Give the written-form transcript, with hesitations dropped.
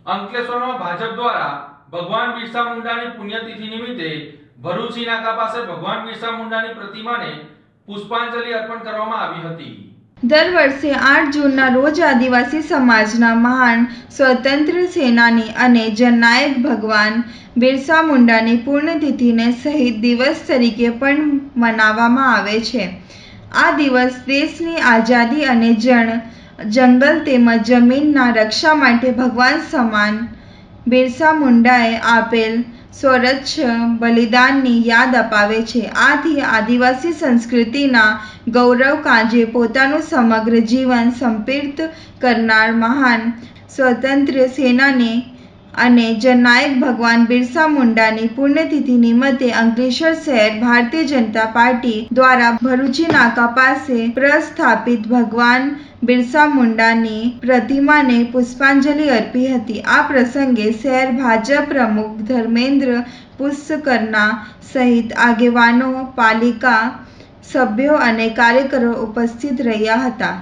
અંકલેશ્વરમાં ભાજપ દ્વારા ભગવાન બિરસા મુંડાની પુણ્યતિથિ નિમિત્તે ભરૂચી નાકા પાસે ભગવાન બિરસા મુંડાની પ્રતિમાને પુષ્પાંજલિ અર્પણ કરવામાં આવી હતી। દર વર્ષે 8 જૂનના રોજ આદિવાસી સમાજના મહાન સ્વતંત્ર સેનાની અને જનનાયક ભગવાન બિરસા મુંડાની પુણ્યતિથિને શહીદ દિવસ તરીકે પણ મનાવવામાં આવે છે। આ દિવસ દેશની આઝાદી અને જંગલ તેમજ જમીનના રક્ષા માટે ભગવાન સમાન બિરસા મુંડાએ આપેલ સર્વોચ્ચ બલિદાનની યાદ અપાવે છે। આથી આદિવાસી સંસ્કૃતિના ગૌરવ કાજે પોતાનું સમગ્ર જીવન સમર્પિત કરનાર મહાન સ્વાતંત્ર્ય સેનાની અને જનનાયક ભગવાન બિરસા મુંડાની પુણ્યતિથિ નિમિત્તે અંકલેશ્વર શહેર ભારતીય જનતા પાર્ટી દ્વારા ભરૂચી નાકા પાસે પ્રસ્થાપિત ભગવાન બિરસા મુંડાની પ્રતિમાને પુષ્પાંજલિ અર્પી હતી। આ પ્રસંગે શહેર ભાજપ પ્રમુખ ધર્મેન્દ્ર પુષ્કરના સહિત આગેવાનો, પાલિકા સભ્યો અને કાર્યકરો ઉપસ્થિત રહ્યા હતા।